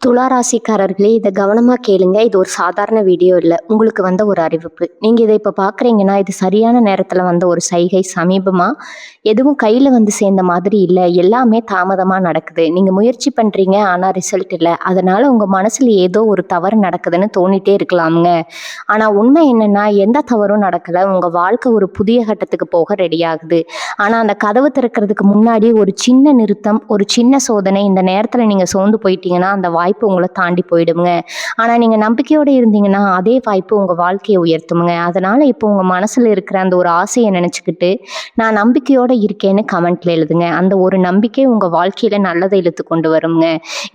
துலா ராசிக்காரர்களே, இத கவனமா கேளுங்க. இது ஒரு சாதாரண வீடியோ இல்ல. உங்களுக்கு வந்த ஒரு அறிவிப்பு. நீங்க இத இப்ப பார்க்குறீங்கன்னா, இது சரியான நேரத்துல வந்த ஒரு சைகை. சமீபமா எதுவும் கையில வந்து சேர்ந்த மாதிரி இல்ல. எல்லாமே தாமதமா நடக்குது. நீங்க முயற்சி பண்றீங்க, ஆனா ரிசல்ட் இல்ல. அதனால உங்க மனசுல ஏதோ ஒரு தவறு நடக்குதுன்னு தோணிட்டே இருக்கலாம்ங்க. ஆனா உண்மை என்னன்னா, எந்த தவறும் நடக்கல. உங்க வாழ்க்கை ஒரு புதிய கட்டத்துக்கு போக ரெடி ஆகுது. ஆனா அந்த கதவு திறக்கிறதுக்கு முன்னாடி ஒரு சின்ன நிறுத்தம், ஒரு சின்ன சோதனை. இந்த நேரத்துல நீங்க சோர்ந்து போயிட்டீங்கன்னா, அந்த வாய்ப்பு உங்களை தாண்டி போயிடுங்க. ஆனா நீங்க நம்பிக்கையோட இருந்தீங்கன்னா, அதே வாய்ப்பு உங்க வாழ்க்கையை உயர்த்துமுங்க. அதனால இப்போ உங்க மனசுல இருக்கிற அந்த ஒரு ஆசையை நினைச்சுக்கிட்டு, நான் நம்பிக்கையோட இருக்கேன்னு கமெண்ட்ல எழுதுங்க. அந்த ஒரு நம்பிக்கை உங்க வாழ்க்கையில நல்லதை இழுத்து கொண்டு வருங்க.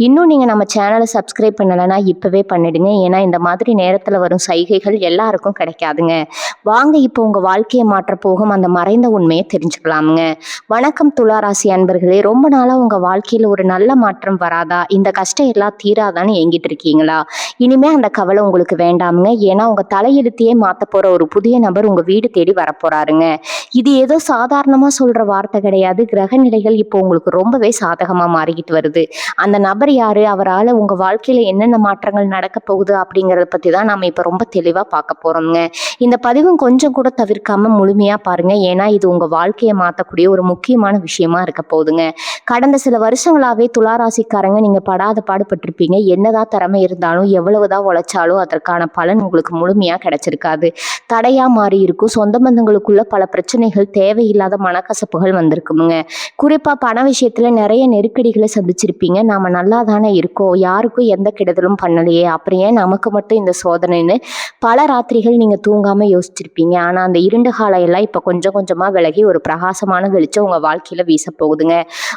இன்னும் நீங்க நம்ம சேனலை சப்ஸ்கிரைப் பண்ணலைன்னா இப்பவே பண்ணிடுங்க. ஏன்னா இந்த மாதிரி நேரத்துல வரும் சைகைகள் எல்லாருக்கும் கிடைக்காதுங்க. வாங்க இப்போ உங்க வாழ்க்கையை மாற்ற போகும் அந்த மறைந்த உண்மையை தெரிஞ்சுக்கலாமுங்க. வணக்கம் துலா ராசி அன்பர்களே. ரொம்ப நாளா உங்க வாழ்க்கையில ஒரு நல்ல மாற்றம் வராதா? இந்த கஷ்டம் எல்லாம் தீராதான்னு ஏங்கிட்டு இருக்கீங்களா? இனிமே அந்த கவலை உங்களுக்கு வேண்டாமுங்க. ஏன்னா உங்க தலையெழுத்தையே மாத்த போற ஒரு புதிய நபர் உங்க வீடு தேடி வரப்போறாருங்க. இது ஏதோ சாதாரணமா சொல்ற வார்த்தை கிடையாது. கிரக நிலைகள் இப்போ உங்களுக்கு ரொம்பவே சாதகமா மாறிக்கிட்டு வருது. அந்த நபர் யாரு? அவரால உங்க வாழ்க்கையில என்னென்ன மாற்றங்கள் நடக்க போகுது அப்படிங்கறத பத்தி தான் நாம இப்ப ரொம்ப தெளிவா பார்க்க போறோம்ங்க. இந்த பதிவும் கொஞ்சம் கூட தவிர்க்காம முழுமையா பாருங்க. ஏன்னா இது உங்க வாழ்க்கையை மாத்தக்கூடிய ஒரு முக்கியமான விஷயமா இருக்க போகுதுங்க. கடந்த சில வருஷங்களாவே துளாராசிக்காரங்க நீங்க படாத பாடுபட்டிருப்பீங்க. என்னதான் திறமை இருந்தாலும், எவ்வளவுதான் உழைச்சாலும் அதற்கான பலன் உங்களுக்கு முழுமையா கிடைச்சிருக்காது. தடையா மாறி இருக்கும். சொந்த பந்தங்களுக்குள்ள பல பிரச்சனைகள், தேவையில்லாத மனக்கசப்புகள் வந்திருக்குமுங்க. குறிப்பா பண விஷயத்துல நிறைய நெருக்கடிகளை சந்திச்சிருப்பீங்க. நாம நல்லா தானே இருக்கோம், யாருக்கும் எந்த கெடுதலும் பண்ணலையே, அப்புறம் ஏன் நமக்கு மட்டும் இந்த சோதனைன்னு பல ராத்திரிகள் நீங்க தூங்காம யோசிச்சிருப்பீங்க. ஆனா அந்த இருண்ட காலம் எல்லாம் இப்ப கொஞ்சம் கொஞ்சமா விலகி ஒரு பிரகாசமான வெளிச்சம் உங்க வாழ்க்கையில வீச போகுதுங்க.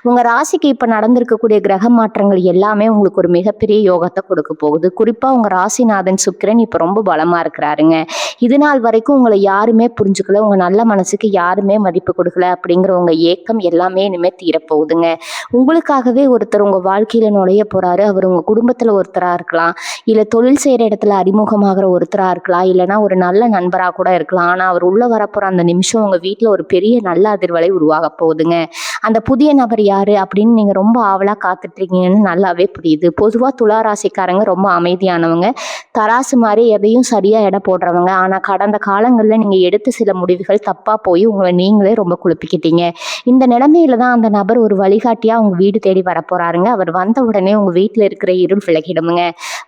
உங்க ராசிக்கு இப்ப நடந்திருக்கக்கூடிய கிரக மாற்றங்கள் எல்லாமே உங்களுக்கு ஒரு மிகப்பெரிய யோகத்தை கொடுக்க போகுது. குறிப்பா உங்க ராசிநாதன் சுக்கிரன் இப்ப ரொம்ப பலமா இருக்கிறாருங்க. இது நாள் வரைக்கும் உங்களை யாருமே புரிஞ்சுக்கல, உங்க நல்ல மனசுக்கு யாருமே மதிப்பு கொடுக்கல அப்படிங்கிற உங்க ஏக்கம் எல்லாமே இனிமே தீரப்போகுதுங்க. உங்களுக்காகவே ஒருத்தர் உங்க வாழ்க்கையில நுழைய போறாரு. அவர் உங்க குடும்பத்துல ஒருத்தரா இருக்கலாம், இல்ல தொழில் செய்யற இடத்துல அறிமுகமாகிற ஒருத்தரா இருக்கலாம், இல்லைன்னா ஒரு நல்ல நண்பரா கூட இருக்கலாம். ஆனா அவர் உள்ள வரப்போற அந்த நிமிஷம் உங்க வீட்டுல ஒரு பெரிய நல்ல அதிர்வலை உருவாக போகுதுங்க. அந்த புதிய நபர் யாரு அப்படின்னு நீங்க ரொம்ப ஆவலா காத்துட்டு இருக்கீங்கன்னு நல்லாவே புரியுது. பொதுவா துலா ராசிக்காரங்க ரொம்ப அமைதியானவங்க, தராசு மாதிரி எதையும் சரியா எடை போடுறவங்க. ஆனா கடந்த காலங்கள்ல நீங்க எடுத்த சில முடிவுகள் தப்பா போய் உங்களை நீங்களே ரொம்ப குழப்பிக்கிட்டீங்க. இந்த நிலைமையில தான் அந்த நபர் ஒரு வழிகாட்டியா உங்க வீடு தேடி வரப்போறாருங்க. அவர் வந்த உடனே உங்க வீட்டுல இருக்கிற இருள் விலகிடுமுங்க.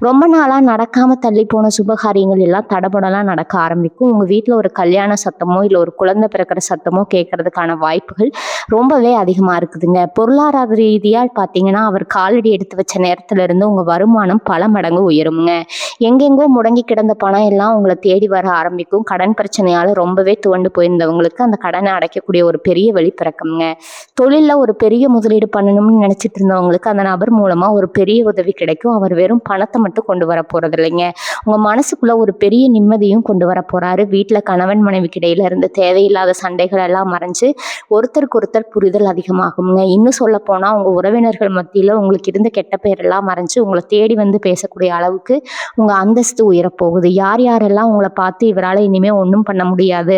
ரொம்ப நாளா நடக்காம தள்ளி போன சுபகாரியங்கள் எல்லாம் தடபடலாம் நடக்க ஆரம்பிக்கும். உங்க வீட்டுல ஒரு கல்யாண சத்தமோ இல்ல ஒரு குழந்தை பிறக்கிற சத்தமோ கேட்கறதுக்கான வாய்ப்புகள் ரொம்பவே அதிகமா இருக்குதுங்க. பொருளாதார ரீதியா பாத்தீங்கன்னா, அவர் காலடி எடுத்து வச்ச நேரத்துல இருந்து உங்க வருமானம் பல மடங்கு உயருமுங்க. எங்கெங்கோ முடங்கி கிடந்த பணம் எல்லாம் உங்களை தேடி வர ஆரம்பிக்கும். கடன் பிரச்சனையால ரொம்பவே துவண்டு போயிருந்தவங்களுக்கு அந்த கடனை அடைக்கக்கூடிய ஒரு பெரிய வழி பிறக்குங்க. தொழில்ல ஒரு பெரிய முதலீடு பண்ணணும்னு நினைச்சிட்டு இருந்தவங்களுக்கு அந்த நபர் மூலமா ஒரு பெரிய உதவி கிடைக்கும். அவர் வெறும் பணத்தை மட்டும் கொண்டு வர போறது இல்லைங்க, உங்க மனசுக்குள்ள ஒரு பெரிய நிம்மதியும் கொண்டு வர போறாரு. வீட்டுல கணவன் மனைவிக்கு இடையில இருந்து தேவையில்லாத சண்டைகள் எல்லாம் மறைஞ்சு ஒருத்தருக்கு ஒருத்தர் புரிதல் அதிகமாகுங்க. இன்னும் சொல்ல போனா உங்க உறவினர்கள் மத்தியில உங்களுக்கு இருந்த கெட்ட பெயர் எல்லாம் மறைஞ்சு உங்களை தேடி வந்து பேசக்கூடிய அளவுக்கு உங்க அந்தஸ்து உயரப்போகுது. யார் யாரெல்லாம் உங்களை பார்த்து இவரால இனிமே ஒன்றும் பண்ண முடியாது,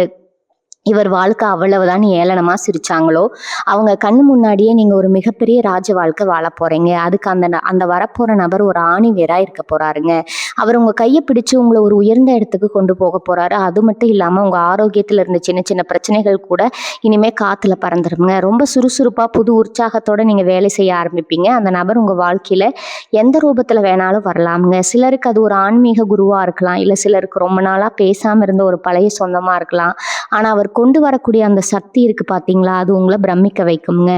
இவர் வாழ்க்கை அவ்வளவுதான் ஏளனமா சிரிச்சாங்களோ, அவங்க கண்ணு முன்னாடியே நீங்க ஒரு மிகப்பெரிய ராஜ வாழ்க்கை வாழ போறீங்க. அதுக்கு அந்த வரப்போற நபர் ஒரு ஆணி வேரா இருக்க போறாருங்க. அவர் உங்க கையை பிடிச்சு உங்களை ஒரு உயர்ந்த இடத்துக்கு கொண்டு போக போறாரு. அது மட்டும் இல்லாம உங்க ஆரோக்கியத்துல இருந்த சின்ன சின்ன பிரச்சனைகள் கூட இனிமே காத்துல பறந்துருங்க. ரொம்ப சுறுசுறுப்பா புது உற்சாகத்தோட நீங்க வேலை செய்ய ஆரம்பிப்பீங்க. அந்த நபர் உங்க வாழ்க்கையில எந்த ரூபத்துல வேணாலும் வரலாமுங்க. சிலருக்கு அது ஒரு ஆன்மீக குருவா இருக்கலாம், இல்ல சிலருக்கு ரொம்ப நாளா பேசாம இருந்த ஒரு பழைய சொந்தமா இருக்கலாம். ஆனா அவர் கொண்டு வரக்கூடிய அந்த சக்தி இருக்கு பாத்தீங்களா, அது உங்களை பிரமிக்க வைக்குங்க.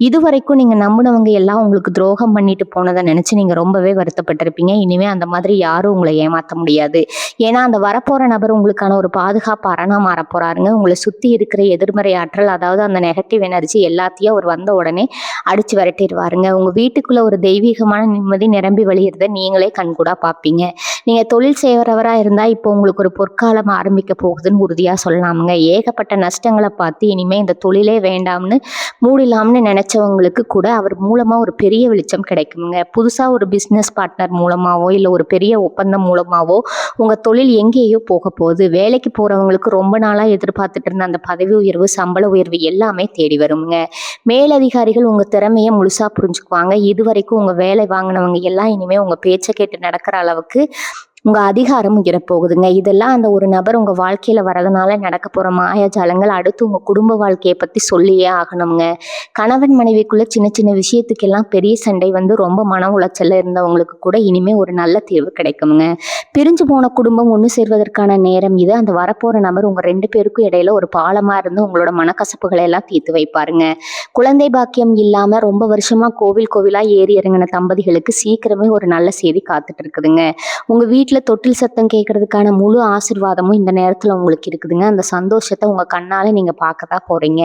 இதுவரைக்கும் நீங்க நம்பினவங்க எல்லாம் உங்களுக்கு துரோகம் பண்ணிட்டு போனதை நினைச்சு நீங்க ரொம்பவே வருத்தப்பட்டிருப்பீங்க. இனிமே அந்த மாதிரி யாரும் உங்களை ஏமாத்த முடியாது. ஏன்னா அந்த வரப்போற நபர் உங்களுக்கான ஒரு பாதுகாப்பு அரணா மாற போறாருங்க. உங்களை சுத்தி இருக்கிற எதிர்மறை ஆற்றல், அதாவது அந்த நெகட்டிவ் எனர்ஜி எல்லாத்தையும் அவர் வந்த உடனே அடிச்சு விரட்டிடுவாருங்க. உங்க வீட்டுக்குள்ள ஒரு தெய்வீகமான நிம்மதி நிரம்பி வழியிறத நீங்களே கண்கூடா பார்ப்பீங்க. நீங்க தொழில் செய்யறவரா இருந்தா இப்போ உங்களுக்கு ஒரு பொற்காலம் ஆரம்பிக்க போகுதுன்னு உறுதியா சொல்லலாமுங்க. ஏகப்பட்ட நஷ்டங்களை பார்த்து இனிமே இந்த தொழிலே வேண்டாம்னு மூடிலாம்னு நினைச்சவங்களுக்கு கூட அவர் மூலமா ஒரு பெரிய வெளிச்சம் கிடைக்குங்க. புதுசா ஒரு பிசினஸ் பார்ட்னர் மூலமாவோ இல்ல ஒரு பெரிய ஒப்பந்தம் மூலமாவோ உங்கள் தொழில் எங்கேயோ போக போகுது. வேலைக்கு போகிறவங்களுக்கு ரொம்ப நாளாக எதிர்பார்த்துட்டு இருந்த அந்த பதவி உயர்வு, சம்பள உயர்வு எல்லாமே தேடி வருங்க. மேலதிகாரிகள் உங்கள் திறமையை முழுசாக புரிஞ்சுக்குவாங்க. இதுவரைக்கும் உங்கள் வேலை வாங்கினவங்க எல்லாம் இனிமேல் உங்கள் பேச்சை கேட்டு நடக்கிற அளவுக்கு உங்கள் அதிகாரம் உயரப்போகுதுங்க. இதெல்லாம் அந்த ஒரு நபர் உங்கள் வாழ்க்கையில் வரதுனால நடக்க போகிற மாயாஜாலங்கள். அடுத்து உங்கள் குடும்ப வாழ்க்கையை பற்றி சொல்லியே ஆகணுங்க. கணவன் மனைவிக்குள்ளே சின்ன சின்ன விஷயத்துக்கெல்லாம் பெரிய சண்டை வந்து ரொம்ப மன உளைச்சலில் இருந்தவங்களுக்கு கூட இனிமேல் ஒரு நல்ல தீர்வு கிடைக்குங்க. பிரிஞ்சு போன குடும்பம் ஒன்று சேர்வதற்கான நேரம் இது. அந்த வரப்போகிற நபர் உங்கள் 2 பேருக்கும் இடையில ஒரு பாலமாக இருந்து உங்களோட மனக்கசப்புகளை எல்லாம் தீர்த்து வைப்பாருங்க. குழந்தை பாக்கியம் இல்லாமல் ரொம்ப வருஷமாக கோவிலாக ஏறி இறங்கின தம்பதிகளுக்கு சீக்கிரமே ஒரு நல்ல செய்தி காத்துட்டு இருக்குதுங்க. உங்கள் வீட்டில் தொட்டில் சத்தம் கேட்கறதுக்கான முழு ஆசீர்வாதமும் இந்த நேரத்தில் உங்களுக்கு இருக்குதுங்க. அந்த சந்தோஷத்தை உங்கள் கண்ணால் நீங்கள் பார்க்க தான் போகிறீங்க.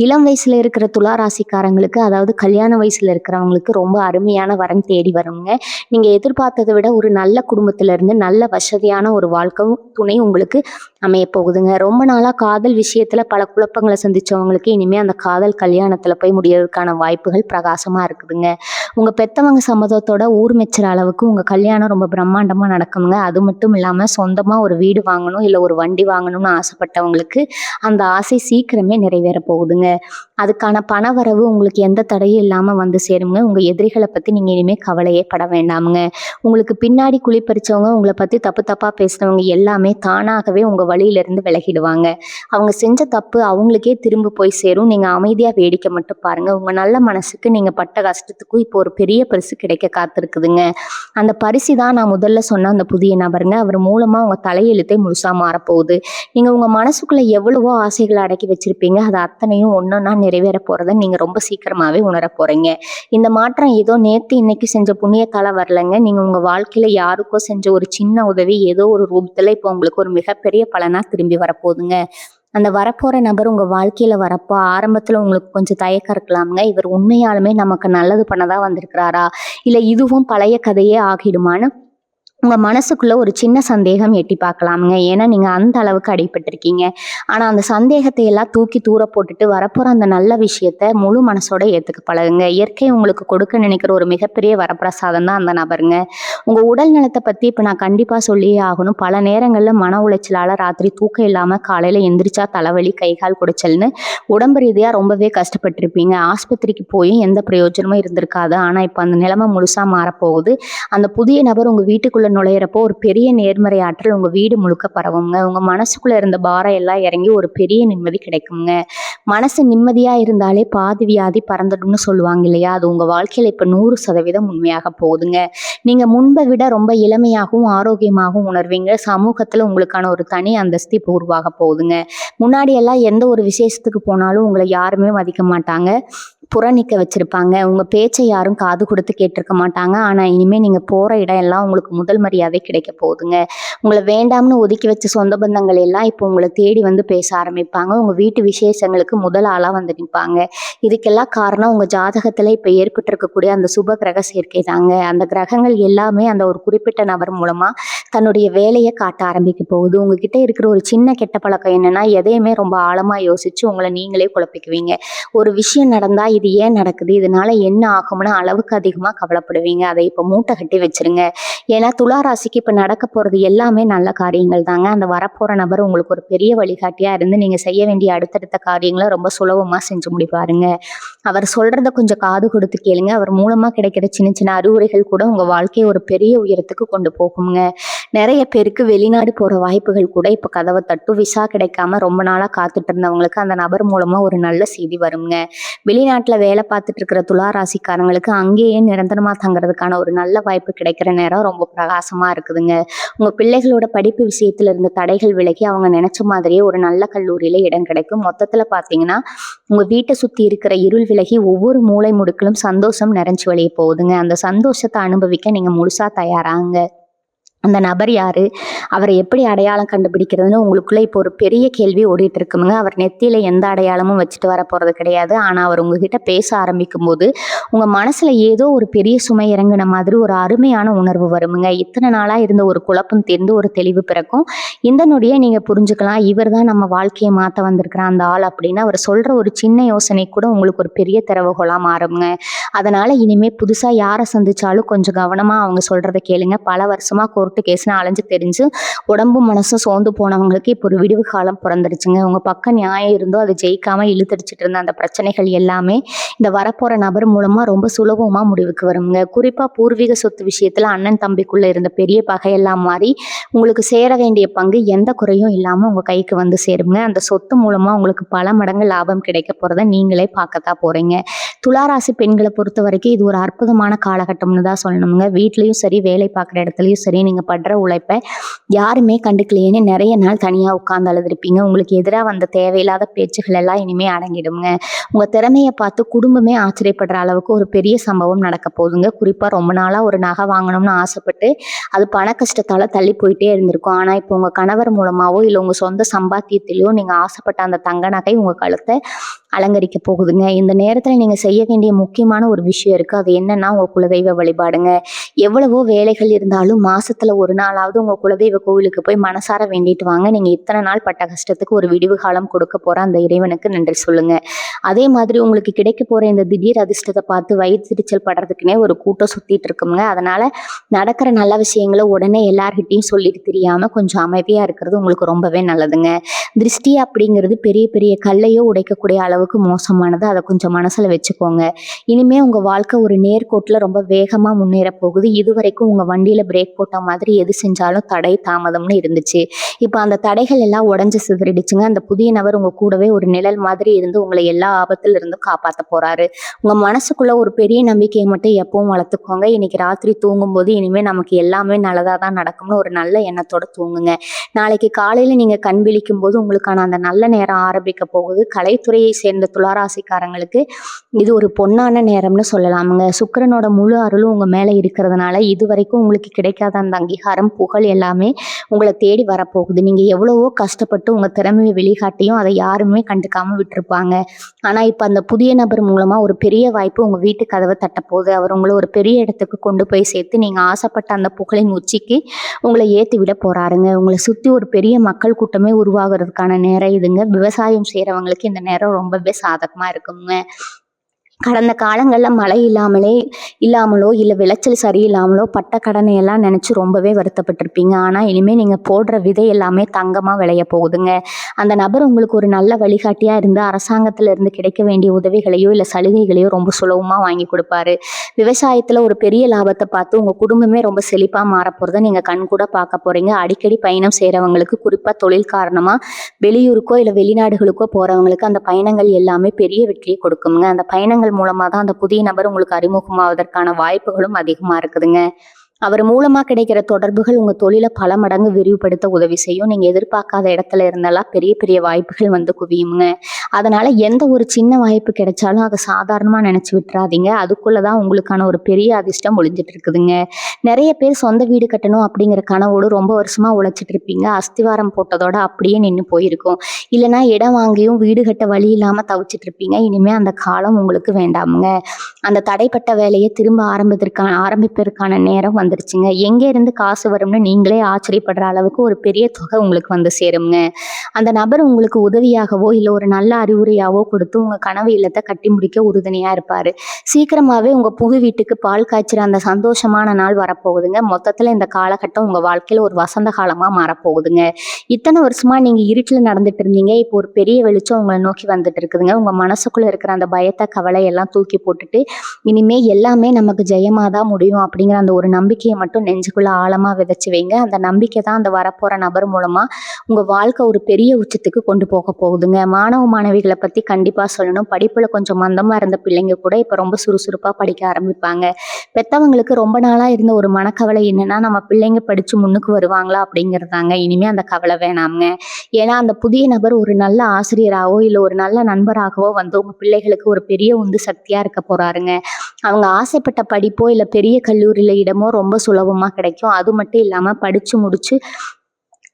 இளம் வயசில் இருக்கிற துலா ராசிக்காரங்களுக்கு, அதாவது கல்யாண வயசில் இருக்கிறவங்களுக்கு ரொம்ப அருமையான வரன் தேடி வருங்க. நீங்கள் எதிர்பார்த்ததை விட ஒரு நல்ல குடும்பத்திலேருந்து நல்ல வசதியான ஒரு வாழ்க்கை துணை உங்களுக்கு அமைய போகுதுங்க. ரொம்ப நாளாக காதல் விஷயத்தில் பல குழப்பங்களை சந்தித்தவங்களுக்கு இனிமேல் அந்த காதல் கல்யாணத்தில் போய் முடியறதுக்கான வாய்ப்புகள் பிரகாசமாக இருக்குதுங்க. உங்கள் பெத்தவங்க சம்மதத்தோட ஊர் மெச்சுற அளவுக்கு உங்கள் கல்யாணம் ரொம்ப பிரம்மாண்டமாக நடக்குங்க. அது மட்டும் இல்லாமல் சொந்தமாக ஒரு வீடு வாங்கணும், இல்லை ஒரு வண்டி வாங்கணும்னு ஆசைப்பட்டவங்களுக்கு அந்த ஆசை சீக்கிரமே நிறைவேற போகுதுங்க. அதுக்கான பண வரவு உங்களுக்கு எந்த தடையும் இல்லாமல் வந்து சேருங்க. உங்கள் எதிரிகளை பற்றி நீங்கள் இனிமேல் கவலையே பட வேண்டாமுங்க. உங்களுக்கு பின்னாடி குழிப்பறிச்சவங்க, உங்களை பற்றி தப்பாக பேசுனவங்க எல்லாமே தானாகவே உங்கள் வழியிலிருந்து விலகிடுவாங்க. அவங்க செஞ்ச தப்பு அவங்களுக்கே திரும்ப போய் சேரும். நீங்கள் அமைதியாக வேடிக்கை மட்டும் பாருங்கள். உங்கள் நல்ல மனசுக்கு நீங்கள் பட்ட கஷ்டத்துக்கும் இப்போ ஒரு பெரிய பரிசு கிடைக்க காத்திருக்குதுங்க. அந்த பரிசு தான் நான் முதல்ல சொன்ன அந்த புதிய நபருங்க. அவர் மூலமாக உங்கள் தலையெழுத்தே முழுசாக மாறப்போகுது. நீங்கள் உங்கள் மனசுக்குள்ளே எவ்வளவோ ஆசைகளை அடக்கி வச்சுருப்பீங்க. அது அத்தனையும் ஒன்றொன்னா நிறைவேற போகிறத நீங்கள் ரொம்ப சீக்கிரமாகவே உணர போகிறீங்க. இந்த மாற்றம் ஏதோ நேற்று இன்னைக்கு செஞ்ச புண்ணியத்தால் வரலைங்க. நீங்கள் உங்கள் வாழ்க்கையில் யாருக்கோ செஞ்ச ஒரு சின்ன உதவி ஏதோ ஒரு ரூபத்தில் இப்போ உங்களுக்கு ஒரு மிகப்பெரிய பலனாக திரும்பி வரப்போகுதுங்க. அந்த வரப்போகிற நபர் உங்கள் வாழ்க்கையில் வரப்போ ஆரம்பத்தில் உங்களுக்கு கொஞ்சம் தயக்கம் இருக்கலாமுங்க. இவர் உண்மையாலுமே நமக்கு நல்லது பண்ணதான் வந்திருக்கிறாரா, இல்லை இதுவும் பழைய கதையே ஆகிடுமான்னு உங்கள் மனசுக்குள்ளே ஒரு சின்ன சந்தேகம் எட்டி பார்க்கலாமுங்க. ஏன்னா நீங்கள் அந்த அளவுக்கு அடிபட்டிருக்கீங்க. ஆனால் அந்த சந்தேகத்தை எல்லாம் தூக்கி தூர போட்டுட்டு வரப்போகிற அந்த நல்ல விஷயத்த முழு மனசோட ஏற்றுக்க பழகுங்க. இயற்கை உங்களுக்கு கொடுக்க நினைக்கிற ஒரு மிகப்பெரிய வரப்பிரசாதம் தான் அந்த நபருங்க. உங்கள் உடல் நலத்தை பற்றி இப்போ நான் கண்டிப்பாக சொல்லியே ஆகணும். பல நேரங்களில் மன உளைச்சலால் ராத்திரி தூக்கம் இல்லாமல் காலையில் எந்திரிச்சா தலைவலி, கைகால் குடைச்சல்னு உடம்பு ரீதியாக ரொம்பவே கஷ்டப்பட்டிருப்பீங்க. ஆஸ்பத்திரிக்கு போயும் எந்த பிரயோஜனமும் இருந்திருக்காது. ஆனால் இப்போ அந்த நிலைமை முழுசாக மாறப்போகுது. அந்த புதிய நபர் உங்கள் வீட்டுக்குள்ளே நுழையிறப்போ ஒரு பெரிய நேர்மறை ஆற்றல் உங்கள் வீடு முழுக்க பரவுங்க. உங்கள் மனசுக்குள்ளே இருந்த பாரம் எல்லாம் இறங்கி ஒரு பெரிய நிம்மதி கிடைக்குங்க. மனசு நிம்மதியாக இருந்தாலே பாதி வியாதி பறந்துடும்னு சொல்லுவாங்க இல்லையா, அது உங்கள் வாழ்க்கையில் இப்போ 100% உண்மையாக போகுதுங்க. நீங்கள் முன்பை விட ரொம்ப இளமையாகவும் ஆரோக்கியமாகவும் உணர்வீங்க. சமூகத்தில் உங்களுக்கான ஒரு தனி அந்தஸ்து இப்போ உருவாக போகுதுங்க. முன்னாடி எல்லாம் எந்த ஒரு விசேஷத்துக்கு போனாலும் உங்களை யாருமே மதிக்க மாட்டாங்க, புறநிற்க வச்சுருப்பாங்க. உங்கள் பேச்சை யாரும் காது கொடுத்து கேட்டிருக்க மாட்டாங்க. ஆனால் இனிமேல் நீங்கள் போகிற இடம் எல்லாம் உங்களுக்கு முதல் மரியாதை கிடைக்க போகுதுங்க. உங்களை வேண்டாம்னு ஒதுக்கி வச்ச சொந்த பந்தங்கள் எல்லாம் இப்போ உங்களை தேடி வந்து பேச ஆரம்பிப்பாங்க. உங்கள் வீட்டு விசேஷங்களுக்கு முதல் ஆளாக வந்து நிற்பாங்க. இதுக்கெல்லாம் காரணம் உங்கள் ஜாதகத்தில் இப்போ ஏற்பட்டிருக்கக்கூடிய அந்த சுப கிரக சேர்க்கை தாங்க. அந்த கிரகங்கள் எல்லாமே அந்த ஒரு குறிப்பிட்ட நபர் மூலமாக தன்னுடைய வேலையை காட்ட ஆரம்பிக்க போகுது. உங்ககிட்ட இருக்கிற ஒரு சின்ன கெட்ட பழக்கம் என்னென்னா, எதையுமே ரொம்ப ஆழமாக யோசித்து உங்களை நீங்களே குழப்பிக்குவீங்க. ஒரு விஷயம் நடந்தால் இது ஏன் நடக்குது, இதனால என்ன ஆகும்னு அளவுக்கு அதிகமாக கவலைப்படுவீங்க. அதை இப்போ மூட்டை கட்டி வச்சிருங்க. ஏன்னா துலா ராசிக்கு இப்போ நடக்க போகிறது எல்லாமே நல்ல காரியங்கள் தாங்க. அந்த வரப்போகிற நபர் உங்களுக்கு ஒரு பெரிய வழிகாட்டியாக இருந்து நீங்கள் செய்ய வேண்டிய அடுத்தடுத்த காரியங்களை ரொம்ப சுலபமாக செஞ்சு முடிப்பாருங்க. அவர் சொல்கிறத கொஞ்சம் காது கொடுத்து கேளுங்க. அவர் மூலமாக கிடைக்கிற சின்ன சின்ன அறிவுரைகள் கூட உங்கள் வாழ்க்கையை ஒரு பெரிய உயரத்துக்கு கொண்டு போகுங்க. நிறைய பேருக்கு வெளிநாடு போகிற வாய்ப்புகள் கூட இப்போ கதவை தட்டும். விசா கிடைக்காம ரொம்ப நாளாக காத்துட்டு இருந்தவங்களுக்கு அந்த நபர் மூலமாக ஒரு நல்ல செய்தி வருங்க. வெளிநாட்டில் வேலை பார்த்துட்டு இருக்கிற துலா ராசிக்காரங்களுக்கு அங்கேயே நிரந்தரமாக தங்குறதுக்கான ஒரு நல்ல வாய்ப்பு கிடைக்கிற நேரம் ரொம்ப பிரகாசமாக இருக்குதுங்க. உங்கள் பிள்ளைகளோட படிப்பு விஷயத்தில் இருந்த தடைகள் விலகி அவங்க நினச்ச மாதிரியே ஒரு நல்ல கல்லூரியில் இடம் கிடைக்கும். மொத்தத்தில் பார்த்தீங்கன்னா உங்கள் வீட்டை சுற்றி இருக்கிற இருள் விலகி ஒவ்வொரு மூலை முடுக்கிலும் சந்தோஷம் நிறைஞ்சு வழிய போகுதுங்க. அந்த சந்தோஷத்தை அனுபவிக்க நீங்கள் முழுசாக தயாராங்க. அந்த நபர் யாரு, அவரை எப்படி அடையாளம் கண்டுபிடிக்கிறதுன்னு உங்களுக்குள்ள இப்போ ஒரு பெரிய கேள்வி ஓடிட்டு இருக்குங்க. அவர் நெத்தியில எந்த அடையாளமும் வச்சுட்டு வர போறது கிடையாது. ஆனா அவர் உங்ககிட்ட பேச ஆரம்பிக்கும் போது உங்க மனசுல ஏதோ ஒரு பெரிய சுமை இறங்கின மாதிரி ஒரு அருமையான உணர்வு வருமுங்க. இத்தனை நாளா இருந்த ஒரு குழப்பம் தீர்ந்து ஒரு தெளிவு பிறக்கும். இந்த நொடியை நீங்க புரிஞ்சுக்கலாம், இவர் தான் நம்ம வாழ்க்கையை மாற்ற வந்திருக்கிற அந்த ஆள் அப்படின்னு. அவர் சொல்ற ஒரு சின்ன யோசனை கூட உங்களுக்கு ஒரு பெரிய திறவுகோலா மாறுங்க. அதனால இனிமே புதுசா யாரை சந்திச்சாலும் கொஞ்சம் கவனமா அவங்க சொல்றதை கேளுங்க. பல வருஷமா கோர்ட்டு கேஸ்னு அலைஞ்சு தெரிஞ்சு உடம்பும் மனசும் சோர்ந்து போனவங்களுக்கு இப்போ ஒரு விடிவு காலம் பிறந்துருச்சுங்க. உங்க பக்கம் நியாயம் இருந்தோ அதை ஜெயிக்காம இழுத்தடிச்சிட்டு இருந்த அந்த பிரச்சனைகள் எல்லாமே இந்த வரப்போற நபர் மூலமா ரொம்ப சுலபமா முடிவுக்கு வருங்க. குறிப்பா பூர்வீக சொத்து விஷயத்துல அண்ணன் தம்பிக்குள்ள இருந்த பெரிய பகையெல்லாம் மாறி உங்களுக்கு சேர வேண்டிய பங்கு எந்த குறையும் இல்லாம உங்க கைக்கு வந்து சேருங்க. அந்த சொத்து மூலமா உங்களுக்கு பல மடங்கு லாபம் கிடைக்க போறதை நீங்களே பார்க்கத்தான் போறீங்க. துளாராசி பெண்களை பொறுத்த வரைக்கும் இது ஒரு அற்புதமான காலகட்டம்னு தான் சொல்லணுங்க. வீட்லயும் சரி, வேலை பார்க்குற இடத்துலயும் சரி, நீங்க படுற உழைப்பை யாருமே கண்டுக்கலையேன்னு நிறைய நாள் தனியா உட்கார்ந்து அழுதுருப்பீங்க. உங்களுக்கு எதிராக வந்த தேவையில்லாத பேச்சுகள் எல்லாம் இனிமே அடங்கிடுங்க. உங்க திறமையை பார்த்து குடும்பமே ஆச்சரியப்படுற அளவுக்கு ஒரு பெரிய சம்பவம் நடக்க போகுதுங்க. குறிப்பா ரொம்ப நாளா ஒரு நகை வாங்கணும்னு ஆசைப்பட்டு அது பண கஷ்டத்தால தள்ளி போயிட்டே இருந்திருக்கும். ஆனா இப்போ உங்க கணவர் மூலமாவோ இல்லை உங்க சொந்த சம்பாத்தியத்திலயோ நீங்க ஆசைப்பட்ட அந்த தங்க நகை உங்க கழுத்தை அலங்கரிக்க போகுதுங்க. இந்த நேரத்துல நீங்க செய்ய வேண்டிய முக்கியமான ஒரு விஷயம் இருக்கு. அது என்னன்னா உங்க குலதெய்வ வழிபாடுங்க. எவ்வளவோ வேலைகள் இருந்தாலும் மாசத்துல ஒரு நாளாவது உங்க குலதெய்வ கோவிலுக்கு போய் மனசார வேண்டிட்டு வாங்க. நீங்க இத்தனை நாள் பட்ட கஷ்டத்துக்கு ஒரு விடிவு காலம் கொடுக்க போற அந்த இறைவனுக்கு நன்றி சொல்லுங்க. அதே மாதிரி உங்களுக்கு கிடைக்க போற இந்த திடீர் அதிர்ஷ்டத்தை பார்த்து வயிற்றுச்சல் படுறதுக்குன்னே ஒரு கூட்டம் சுத்திட்டு இருக்குங்க. அதனால நடக்கிற நல்ல விஷயங்களை உடனே எல்லார்கிட்டையும் சொல்லிட்டு தெரியாம கொஞ்சம் அமைதியா இருக்கிறது உங்களுக்கு ரொம்பவே நல்லதுங்க. திருஷ்டி அப்படிங்கிறது பெரிய பெரிய கல்லையோ உடைக்கக்கூடிய அளவுக்கு மோசமானது. அதை கொஞ்சம் மனசுல வச்சுக்கோங்க. இனிமே உங்க வாழ்க்கை ஒரு நேர்கோட்டுல ரொம்ப வேகமா முன்னேற போகுது. இதுவரைக்கும் உங்க வண்டியில பிரேக் போட்ட மாதிரி எது செஞ்சாலும் தடை தாமதம்னு இருந்துச்சு. இப்ப அந்த தடைகள் எல்லாம் உடஞ்சு சிதறிடுச்சுங்க. அந்த புதிய நபர் உங்க கூடவே ஒரு நிழல் மாதிரி இருந்து உங்களை எல்லா ஆபத்துல இருந்து காப்பாத்த போறாரு. உங்க மனசுக்குள்ள ஒரு பெரிய நம்பிக்கையை மட்டும் எப்பவும் வளர்த்துக்கோங்க. இன்னைக்கு ராத்திரி தூங்கும்போது இனிமே நமக்கு எல்லாமே நல்லதா தான் நடக்கும்னு ஒரு நல்ல எண்ணத்தோட தூங்குங்க. நாளைக்கு காலையில நீங்க கண் விழிக்கும் போது உங்களுக்கான அந்த நல்ல நேரம் ஆரம்பிக்க போகுது. கலைத்துறையை சேர்ந்த துளாராசிக்காரங்களுக்கு இது ஒரு பொன்னான நேரம்னு சொல்லலாமுங்க. சுக்கிரனோட முழு அருளும் உங்க மேல இருக்கிறதுனால இதுவரைக்கும் உங்களுக்கு கிடைக்காத அந்த அங்கீகாரம், புகழ் எல்லாமே உங்களை தேடி வரப்போகுது. நீங்க எவ்வளவோ கஷ்டப்பட்டு உங்க திறமையை வெளிக்காட்டியும் அதை யாருமே கண்டுக்காம விட்டுருப்பாங்க. ஆனா இப்ப அந்த புதிய நபர் மூலமா ஒரு பெரிய வாய்ப்பு உங்க வீட்டு கதவை தட்டப்போகுது. அவர் உங்களை ஒரு பெரிய இடத்துக்கு கொண்டு போய் சேர்த்து நீங்க ஆசைப்பட்ட அந்த புகழின் உச்சிக்கு உங்களை ஏத்தி விட போறாருங்க. உங்களை சுத்தி ஒரு பெரிய மக்கள் கூட்டமே உருவாகிறதுக்கான நேரம் இதுங்க. விவசாயம் செய்யறவங்களுக்கு இந்த நேரம் ரொம்பவே சாதகமா இருக்குங்க. கடந்த காலங்களில் மழை இல்லாமலோ இல்லை விளைச்சல் சரியில்லாமலோ பட்ட கடனை எல்லாம் நினச்சி ரொம்பவே வருத்தப்பட்டிருப்பீங்க. ஆனால் இனிமேல் நீங்கள் போடுற விதை எல்லாமே தங்கமாக விளைய போகுதுங்க. அந்த நபர் உங்களுக்கு ஒரு நல்ல வழிகாட்டியாக இருந்து அரசாங்கத்தில் இருந்து கிடைக்க வேண்டிய உதவிகளையோ இல்லை சலுகைகளையோ ரொம்ப சுலபமாக வாங்கி கொடுப்பாரு. விவசாயத்தில் ஒரு பெரிய லாபத்தை பார்த்து உங்கள் குடும்பமே ரொம்ப செழிப்பாக மாறப்போகிறத நீங்கள் கண் கூட பார்க்க போகிறீங்க. அடிக்கடி பயணம் செய்கிறவங்களுக்கு, குறிப்பாக தொழில் காரணமாக வெளியூருக்கோ இல்லை வெளிநாடுகளுக்கோ போகிறவங்களுக்கு அந்த பயணங்கள் எல்லாமே பெரிய வெற்றியை கொடுக்குங்க. அந்த பயணங்கள் மூலமா தான் அந்த புதிய நபர் உங்களுக்கு அறிமுகமாவதற்கான வாய்ப்புகளும் அதிகமா இருக்குதுங்க. அவர் மூலமா கிடைக்கிற தொடர்புகள் உங்க தொழிலை பல மடங்கு விரிவுபடுத்த உதவி செய்யும். நீங்க எதிர்பார்க்காத இடத்துல இருந்தெல்லாம் பெரிய பெரிய வாய்ப்புகள் வந்து குவியுங்க. அதனால எந்த ஒரு சின்ன வாய்ப்பு கிடைச்சாலும் அதை சாதாரணமா நினைச்சு விட்டுறாதீங்க. அதுக்குள்ளதான் உங்களுக்கான ஒரு பெரிய அதிர்ஷ்டம் ஒளிஞ்சிட்டு இருக்குதுங்க. நிறைய பேர் சொந்த வீடு கட்டணும் அப்படிங்கிற கனவோடு ரொம்ப வருஷமா உழைச்சிட்டு இருப்பீங்க. அஸ்திவாரம் போட்டதோட அப்படியே நின்று போயிருக்கும். இல்லைன்னா இடம் வாங்கியும் வீடு கட்ட வழி இல்லாம தவிச்சிட்டு இருப்பீங்க. இனிமே அந்த காலம் உங்களுக்கு வேண்டாமுங்க. அந்த தடைப்பட்ட வேலையை திரும்ப ஆரம்பிப்பதற்கான நேரம் வந்துருச்சுங்க. எங்க இருந்து காசு வரும்னு நீங்களே ஆச்சரியப்படுற அளவுக்கு ஒரு பெரிய தொகை உங்களுக்கு வந்து சேருங்க. அந்த நபர் உங்களுக்கு உதவியாகவோ இல்லை ஒரு நல்ல அறிவுரையாவோ கொடுத்து உங்க கனவு இல்லத்தை கட்டி முடிக்க உறுதுணையா இருப்பாரு. சீக்கிரமாவே உங்க புது வீட்டுக்கு பால் காய்ச்சிற அந்த சந்தோஷமான நாள் வரப்போகுதுங்க. மொத்தத்துல இந்த காலகட்டம் உங்க வாழ்க்கையில ஒரு வசந்த காலமா மாறப்போகுதுங்க. இத்தனை வருஷமா நீங்க இருட்டில் நடந்துட்டு இருந்தீங்க. இப்போ ஒரு பெரிய வெளிச்சம் உங்களை நோக்கி வந்துட்டு இருக்குதுங்க. உங்க மனசுக்குள்ள இருக்கிற அந்த பயத்தை, கவலை எல்லாம் தூக்கி போட்டுட்டு இனிமே எல்லாமே நமக்கு ஜெயமாதான் முடியும் அப்படிங்கிற அந்த ஒரு நம்பிக்கையை மட்டும் நெஞ்சுக்குள்ள ஆழமா விதைச்சு வைங்க. அந்த நம்பிக்கை தான் அந்த வரப்போற நபர் மூலமா உங்க வாழ்க்கை ஒரு பெரிய உச்சத்துக்கு கொண்டு போக போகுதுங்க. மாணவ மாணவிகளை பத்தி கண்டிப்பா சொல்லணும். படிப்புல கொஞ்சம் மந்தமா இருந்த பிள்ளைங்க கூட இப்ப ரொம்ப சுறுசுறுப்பா படிக்க ஆரம்பிப்பாங்க. பெத்தவங்களுக்கு ரொம்ப நாளா இருந்த ஒரு மனக்கவலை என்னன்னா, நம்ம பிள்ளைங்க படிச்சு முன்னுக்கு வருவாங்களா அப்படிங்கிறதாங்க. இனிமே அந்த கவலை வேணாமுங்க. ஏன்னா அந்த புதிய நபர் ஒரு நல்ல ஆசிரியராகவோ இல்லை ஒரு நல்ல நண்பராகவோ வந்து உங்க பிள்ளைகளுக்கு ஒரு பெரிய உந்து சக்தியா இருக்க போறாருங்க. அவங்க ஆசைப்பட்ட படிப்போ இல்லை பெரிய கல்லூரியில இடமோ ரொம்ப சுலபமா கிடைக்கும். அது மட்டும் இல்லாம படிச்சு முடிச்சு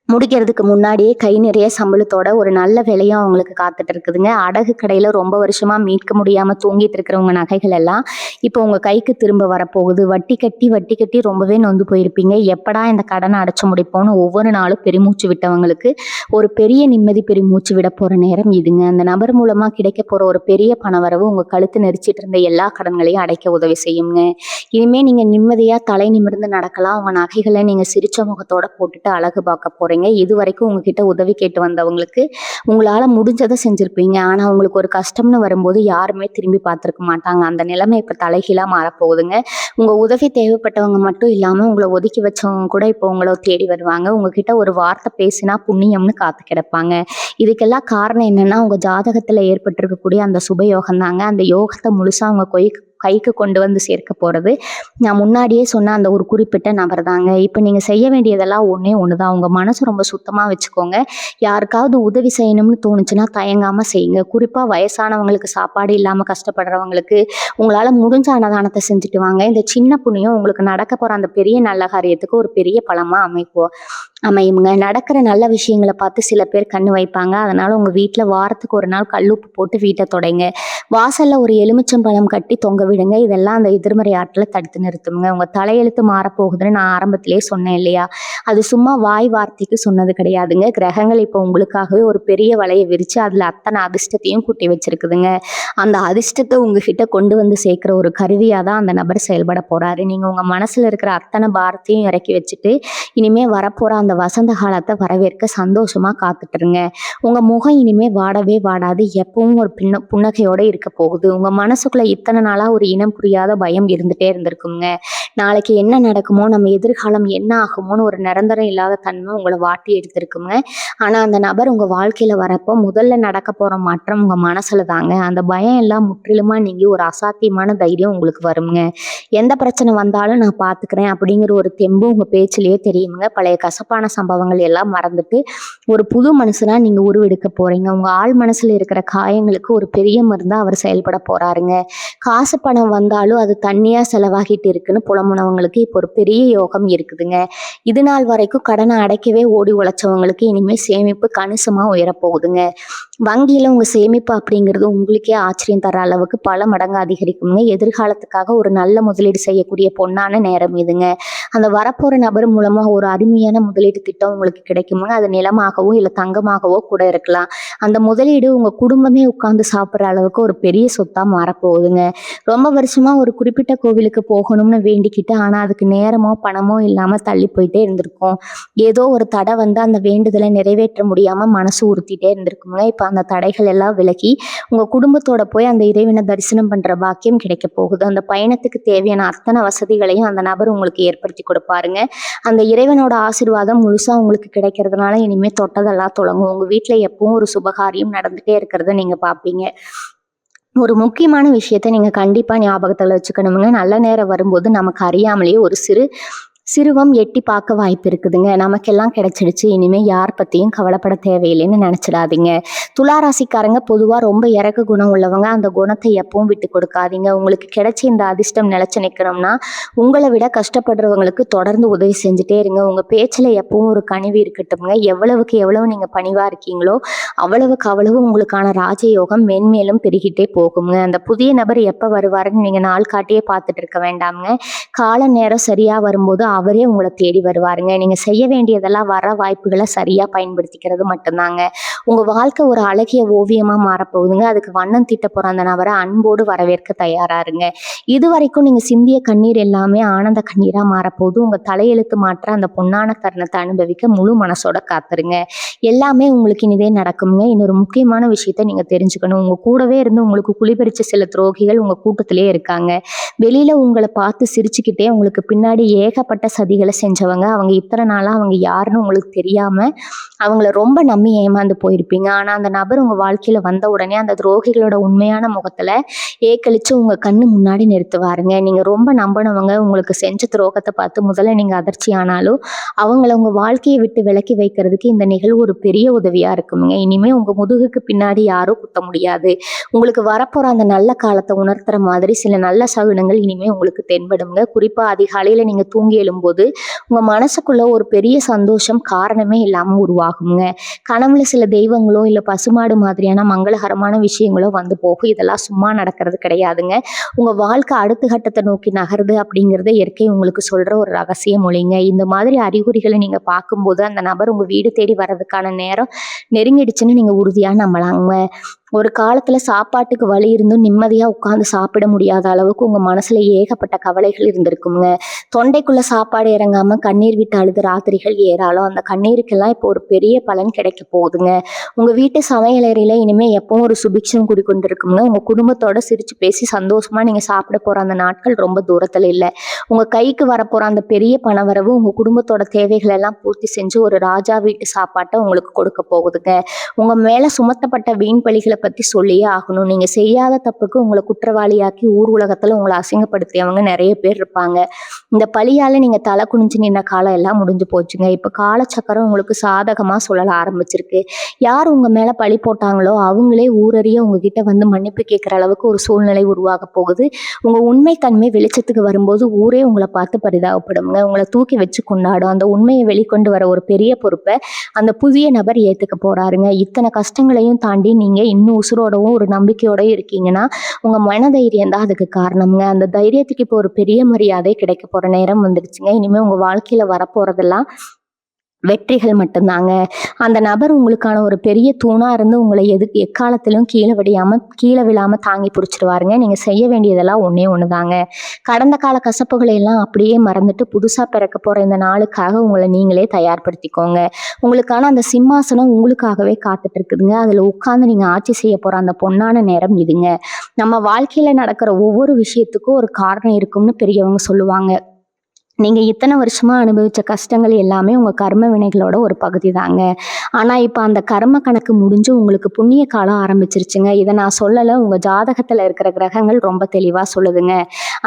முடிக்கிறதுக்கு முன்னாடியே கை நிறைய சம்பளத்தோட ஒரு நல்ல வேலையும் அவங்களுக்கு காத்துட்டு இருக்குதுங்க. அடகு கடையில ரொம்ப வருஷமா மீட்க முடியாம தூங்கிட்டு இருக்கிறவங்க நகைகள் எல்லாம் இப்போ உங்க கைக்கு திரும்ப வரப்போகுது. வட்டி கட்டி ரொம்பவே நொந்து போயிருப்பீங்க. எப்படா இந்த கடனை அடைச்சு முடிப்போம்னு ஒவ்வொரு நாளும் பெருமூச்சு விட்டவங்களுக்கு ஒரு பெரிய நிம்மதி பெருமூச்சு விட போற நேரம் இதுங்க. அந்த நபர் மூலமா கிடைக்க போற ஒரு பெரிய பணவரவு உங்க கழுத்து நெரிச்சிட்டு இருந்த எல்லா கடன்களையும் அடைக்க உதவி செய்யுங்க. இனிமே நீங்க நிம்மதியா தலை நிமிர்ந்து நடக்கலாம். உங்க நகைகளை நீங்க சிரிச்ச முகத்தோட போட்டுட்டு அழகு பார்க்க போறீங்க. இதுவரைக்கும் உங்ககிட்ட உதவி கேட்டு வந்தவங்களுக்கு உங்களால முடிஞ்சதை செஞ்சிருப்பீங்க. ஆனா உங்களுக்கு ஒரு கஷ்டம்னு வரும்போது யாருமே திரும்பி பார்த்திருக்க மாட்டாங்க. அந்த நிலைமை இப்ப தலைகீழா மாறப்போகுதுங்க. உங்க உதவி தேவைப்பட்டவங்க மட்டும் இல்லாம உங்களை ஒதுக்கி வச்சவங்க கூட இப்போ உங்களை தேடி வருவாங்க. உங்ககிட்ட ஒரு வார்த்தை பேசினா புண்ணியம்னு காத்து கிடப்பாங்க. இதுக்கெல்லாம் காரணம் என்னன்னா உங்க ஜாதகத்துல ஏற்பட்டிருக்கக்கூடிய அந்த சுபயோகம் தாங்க. அந்த யோகத்தை முழுசா உங்க கைக்கு கொண்டு வந்து சேர்க்க போறது நான் முன்னாடியே சொன்ன அந்த ஒரு குறிப்பிட்ட நபர் தாங்க. இப்போ நீங்க செய்ய வேண்டியதெல்லாம் ஒண்ணே ஒண்ணுதான். உங்க மனசு ரொம்ப சுத்தமா வச்சுக்கோங்க. யாருக்காவது உதவி செய்யணும்னு தோணுச்சுன்னா தயங்காம செய்யுங்க. குறிப்பா வயசானவங்களுக்கு, சாப்பாடு இல்லாம கஷ்டப்படுறவங்களுக்கு உங்களால முடிஞ்ச அன்னதானத்தை செஞ்சுட்டு வாங்க. இந்த சின்ன புண்ணியம் உங்களுக்கு நடக்க போற அந்த பெரிய நல்ல காரியத்துக்கு ஒரு பெரிய பலமா அமையுங்க. நடக்கிற நல்ல விஷயங்களை பார்த்து சில பேர் கண்ணு வைப்பாங்க. அதனால உங்க வீட்டுல வாரத்துக்கு ஒரு நாள் கல்லுப்பு போட்டு வீட்டை தொடைங்க. வாசல்ல ஒரு எலுமிச்சம்பழம் கட்டி தொங்க விடுங்க. இதெல்லாம் அந்த எதிர்மறை ஆற்றலை தடுத்து நிறுத்துங்க. உங்க தலையெழுத்து மாறப்போகுதுன்னு நான் ஆரம்பத்திலேயே சொன்னேன் இல்லையா? அது சும்மா வாய் வார்த்தைக்கு சொன்னது கிடையாதுங்க. கிரகங்கள் இப்போ உங்களுக்காகவே ஒரு பெரிய வலையை விரிச்சு அதுல அத்தனை அதிர்ஷ்டத்தையும் கூட்டி வச்சிருக்குதுங்க. அந்த அதிர்ஷ்டத்தை உங்ககிட்ட கொண்டு வந்து சேர்க்கிற ஒரு கருவியா தான் அந்த நபர் செயல்பட போறாரு. நீங்க உங்க மனசுல இருக்கிற அத்தனை பாரத்தையும் இறக்கி வச்சுட்டு இனிமே வரப்போற அந்த வசந்த காலத்தை வரவேற்க சந்தோஷமா காத்துட்டுருங்க. உங்க முகம் இனிமே வாடவே வாடாது. எப்பவும் ஒரு புன்னகையோட இருக்க போகுது. உங்க மனசுக்குள்ள இத்தனை நாளா ஒரு இனம் புரியாத பயம் இருந்துட்டே இருந்திருக்குங்க. நாளைக்கு என்ன நடக்குமோ, நம்ம எதிர்காலம் என்ன ஆகுமோன்னு ஒரு நிரந்தரம் இல்லாத தன்மை உங்களை வாட்டி எடுத்திருக்குங்க. ஆனா அந்த நபர் உங்க வாழ்க்கையில வரப்போ முதல்ல நடக்க போற மாற்றம் உங்க மனசுல தாங்க. அந்த பயம் எல்லாம் முற்றிலுமா நீங்கி ஒரு அசாத்தியமான தைரியம் உங்களுக்கு வருங்க. எந்த பிரச்சனை வந்தாலும் நான் பாத்துக்கிறேன் அப்படிங்கிற ஒரு தெம்பு உங்க பேச்சிலேயே தெரியுங்க. பழைய கசப்பான சம்பவங்கள் எல்லாம் மறந்துட்டு ஒரு புது மனுஷனா நீங்க உருவெடுக்க போறீங்க. உங்க ஆள் மனசுல இருக்கிற காயங்களுக்கு ஒரு பெரிய மருந்தா அவர் செயல்பட போறாருங்க. காசு பணம் வந்தாலும் அது தண்ணியா செலவாகிட்டு இருக்குன்னு புலம்புனவங்களுக்கு இப்போ ஒரு பெரிய யோகம் இருக்குதுங்க. இது நாள் வரைக்கும் கடனை அடைக்கவே ஓடி உழைச்சவங்களுக்கு இனிமேல் சேமிப்பு கணிசமா உயரப்போகுதுங்க. வங்கியில உங்க சேமிப்பு அப்படிங்கிறது உங்களுக்கே ஆச்சரியம் தர அளவுக்கு பல மடங்கு அதிகரிக்குங்க. எதிர்காலத்துக்காக ஒரு நல்ல முதலீடு செய்யக்கூடிய பொன்னான நேரம் இதுங்க. அந்த வரப்போற நபர் மூலமா ஒரு அருமையான முதலீடு திட்டம் உங்களுக்கு கிடைக்குங்க. அது நிலமாகவோ இல்லை தங்கமாகவோ கூட இருக்கலாம். அந்த முதலீடு உங்க குடும்பமே உட்கார்ந்து சாப்பிட்ற அளவுக்கு ஒரு பெரிய சொத்தா மாறப்போகுதுங்க. ரொம்ப வருஷமா ஒரு குறிப்பிட்ட கோவிலுக்கு போகணும்னு வேண்டிக்கிட்டு ஆனா அதுக்கு நேரமோ பணமோ இல்லாம தள்ளி போயிட்டே இருந்திருக்கும். ஏதோ ஒரு தடை வந்து அந்த வேண்டுதலை நிறைவேற்ற முடியாம மனசு உறுத்திட்டே இருந்திருக்குங்க. இப்ப அந்த தடைகள் எல்லாம் விலகி உங்க குடும்பத்தோட போய் அந்த இறைவனை தரிசனம் பண்ற பாக்கியம் கிடைக்க போகுது. அந்த பயணத்துக்கு தேவையான அத்தனை வசதிகளையும் அந்த நபர் உங்களுக்கு ஏற்படுத்தி கொடுப்பாருங்க. அந்த இறைவனோட ஆசீர்வாதம் முழுசா உங்களுக்கு கிடைக்கிறதுனால இனிமே தொட்டதெல்லாம் தொடங்கும். உங்க வீட்டுல எப்பவும் ஒரு சுபகாரியம் நடந்துட்டே இருக்கிறத நீங்க பாப்பீங்க. ஒரு முக்கியமான விஷயத்த நீங்க கண்டிப்பா ஞாபகத்துல வச்சுக்கணுங்க. நல்ல நேரம் வரும்போது நமக்கு அறியாமலேயே ஒரு சிறுவம் எட்டி பார்க்க வாய்ப்பு இருக்குதுங்க. நமக்கெல்லாம் கிடைச்சிடுச்சு, இனிமே யார் பத்தியும் கவலைப்பட தேவையில்லைன்னு நினைச்சிடாதீங்க. துளாராசிக்காரங்க பொதுவா ரொம்ப இறக்க குணம் உள்ளவங்க. அந்த குணத்தை எப்பவும் விட்டு கொடுக்காதீங்க. உங்களுக்கு கிடைச்ச இந்த அதிர்ஷ்டம் நிலைச்சு நிற்கணும்னா உங்களை விட கஷ்டப்படுறவங்களுக்கு தொடர்ந்து உதவி செஞ்சுட்டே இருங்க. உங்க பேச்சுல எப்பவும் ஒரு கனிவு இருக்கட்டும்ங்க. எவ்வளவுக்கு எவ்வளவு நீங்க பணிவா இருக்கீங்களோ அவ்வளவுக்கு அவ்வளவு உங்களுக்கான ராஜயோகம் மென்மேலும் பெருகிட்டே போகுங்க. அந்த புதிய நபர் எப்ப வருவாருன்னு நீங்க நாள் காட்டியே பார்த்துட்டு இருக்க வேண்டாமுங்க. கால நேரம் சரியா வரும்போது அவரே உங்களை தேடி வருவாருங்க. நீங்க செய்ய வேண்டியதெல்லாம் வர வாய்ப்புகளை சரியா பயன்படுத்திக்கிறது மட்டும்தாங்க. உங்க வாழ்க்கை ஒரு அழகிய ஓவியமா மாறப்போகுதுங்க. அதுக்கு வண்ணம் தீட்ட போற அந்த நபரை அன்போடு வரவேற்க தயாராருங்க. இது வரைக்கும் நீங்க சிந்திய கண்ணீர் எல்லாமே ஆனந்த கண்ணீரா மாறப்போகுது. உங்க தலையெழுத்து மாற்ற அந்த பொன்னான தருணத்தை அனுபவிக்க முழு மனசோட காத்துருங்க. எல்லாமே உங்களுக்கு இனிதே நடக்குங்க. இன்னொரு முக்கியமான விஷயத்த நீங்க தெரிஞ்சுக்கணும். உங்க கூடவே இருந்து உங்களுக்கு குளிபறிச்ச சில துரோகிகள் உங்க கூட்டத்திலே இருக்காங்க. வெளியில உங்களை பார்த்து சிரிச்சுக்கிட்டே உங்களுக்கு பின்னாடி ஏகப்பட்ட சதிகளை செஞ்சவங்க. அவங்க இத்தனை நாளா அவங்க யாருன்னு உங்களுக்கு தெரியாம அவங்கள ரொம்ப நம்பி ஏமாந்து போயிருப்பீங்க. ஆனா அந்த நபர் உங்க வாழ்க்கையில வந்த உடனே அந்த துரோகிகளோட உண்மையான முகத்துல ஏக்களிச்சு உங்க கண்ணு முன்னாடி நிறுத்துவாருங்க. நீங்க ரொம்ப நம்பினவங்க உங்களுக்கு செஞ்ச துரோகத்தை பார்த்து முதல்ல நீங்க அதிர்ச்சி ஆனாலும் அவங்கள உங்க வாழ்க்கையை விட்டு விலக்கி வைக்கிறதுக்கு இந்த நிகழ்வு ஒரு பெரிய உதவியா இருக்குங்க. இனிமே உங்க முதுகுக்கு பின்னாடி யாரும் குத்த முடியாது. உங்களுக்கு வரப்போற அந்த நல்ல காலத்தை உணர்த்துற மாதிரி சில நல்ல சகுனங்கள் இனிமே உங்களுக்கு தென்படுங்க. குறிப்பா அதிகாலையில நீங்க தூங்கி எழும்போது செய்யும்போது உங்கள் மனசுக்குள்ள ஒரு பெரிய சந்தோஷம் காரணமே இல்லாமல் உருவாகுங்க. கனவுல சில தெய்வங்களோ இல்லை பசுமாடு மாதிரியான மங்களகரமான விஷயங்களோ வந்து போகும். இதெல்லாம் சும்மா நடக்கிறது கிடையாதுங்க. உங்கள் வாழ்க்கை அடுத்த கட்டத்தை நோக்கி நகருது அப்படிங்கிறத இயற்கை உங்களுக்கு சொல்கிற ஒரு ரகசிய மொழிங்க. இந்த மாதிரி அறிகுறிகளை நீங்கள் பார்க்கும்போது அந்த நபர் உங்கள் வீடு தேடி வர்றதுக்கான நேரம் நெருங்கிடுச்சுன்னு நீங்கள் உறுதியாக நம்பலாங்க. ஒரு காலத்தில் சாப்பாட்டுக்கு வழி இருந்தும் நிம்மதியாக உட்காந்து சாப்பிட முடியாத அளவுக்கு உங்கள் மனசில் ஏகப்பட்ட கவலைகள் இருந்திருக்குங்க. தொண்டைக்குள்ளே சாப்பாடு இறங்காமல் கண்ணீர் விட்டு அழுத ராத்திரிகள் ஏறாலும் அந்த கண்ணீருக்கெல்லாம் இப்போ ஒரு பெரிய பலன் கிடைக்க போகுதுங்க. உங்கள் வீட்டு சமையலறையில் இனிமேல் எப்பவும் ஒரு சுபிக்ஷம் குடிக்கொண்டு இருக்குங்க. உங்கள் குடும்பத்தோட சிரித்து பேசி சந்தோஷமாக நீங்கள் சாப்பிட போகிற அந்த நாட்கள் ரொம்ப தூரத்தில் இல்லை. உங்கள் கைக்கு வரப்போகிற அந்த பெரிய பணவரவு உங்கள் குடும்பத்தோட தேவைகள் எல்லாம் பூர்த்தி செஞ்சு ஒரு ராஜா வீட்டு சாப்பாட்டை உங்களுக்கு கொடுக்க போகுதுங்க. உங்கள் மேலே சுமத்தப்பட்ட வீண் பழிகளை பற்றி சொல்லியே ஆகணும். நீங்கள் செய்யாத தப்புக்கு உங்களை குற்றவாளியாக்கி ஊர் உலகத்தில் உங்களை அசிங்கப்படுத்தியவங்க நிறைய பேர் இருப்பாங்க. இந்த பழியால் நீங்கள் தலை குனிஞ்சு நின்ற காலம் எல்லாம் முடிஞ்சு போச்சுங்க. இப்போ காலச்சக்கரம் உங்களுக்கு சாதகமாக சொல்லல ஆரம்பிச்சிருக்கு. யார் உங்கள் மேலே பழி போட்டாங்களோ அவங்களே ஊரறிய உங்ககிட்ட வந்து மன்னிப்பு கேட்குற அளவுக்கு ஒரு சூழ்நிலை உருவாக போகுது. உங்கள் உண்மைத்தன்மை வெளிச்சத்துக்கு வரும்போது ஊரே உங்களை பார்த்து பரிதாபப்படுங்க. உங்களை தூக்கி வச்சு கொண்டாடும். அந்த உண்மையை வெளிக்கொண்டு வர ஒரு பெரிய பொறுப்பை அந்த புதிய நபர் ஏற்றுக்க போகிறாருங்க. இத்தனை கஷ்டங்களையும் தாண்டி நீங்கள் இன்னும் உசுரோடவும் ஒரு நம்பிக்கையோடவும் இருக்கீங்கன்னா உங்கள் மனதைரியம் தான் அதுக்கு காரணம்ங்க. அந்த தைரியத்துக்கு இப்போ ஒரு பெரிய மரியாதை கிடைக்க போகிற நேரம் வந்துடுச்சுங்க. இனிமேல் உங்கள் வாழ்க்கையில் வரப்போகிறதெல்லாம் வெற்றிகள் மட்டும்தாங்க. அந்த நபர் உங்களுக்கான ஒரு பெரிய தூணாக இருந்து உங்களை எக்காலத்திலும் கீழே விழாமல் தாங்கி பிடிச்சிடுவாருங்க. நீங்கள் செய்ய வேண்டியதெல்லாம் ஒன்றே ஒன்று தாங்க. கடந்த கால கசப்புகளை எல்லாம் அப்படியே மறந்துட்டு புதுசாக பிறக்க போகிற இந்த நாளுக்காக உங்களை நீங்களே தயார்படுத்திக்கோங்க. உங்களுக்கான அந்த சிம்மாசனம் உங்களுக்காகவே காத்துட்டு இருக்குதுங்க. அதில் உட்காந்து நீங்கள் ஆட்சி செய்ய போகிற அந்த பொன்னான நேரம் இதுங்க. நம்ம வாழ்க்கையில் நடக்கிற ஒவ்வொரு விஷயத்துக்கும் ஒரு காரணம் இருக்கும்னு பெரியவங்க சொல்லுவாங்க. நீங்கள் இத்தனை வருஷமாக அனுபவித்த கஷ்டங்கள் எல்லாமே உங்கள் கர்ம வினைகளோட ஒரு பகுதி தாங்க. ஆனால் இப்போ அந்த கர்ம கணக்கு முடிஞ்சு உங்களுக்கு புண்ணிய காலம் ஆரம்பிச்சிருச்சுங்க. இதை நான் சொல்லலை, உங்கள் ஜாதகத்தில் இருக்கிற கிரகங்கள் ரொம்ப தெளிவாக சொல்லுதுங்க.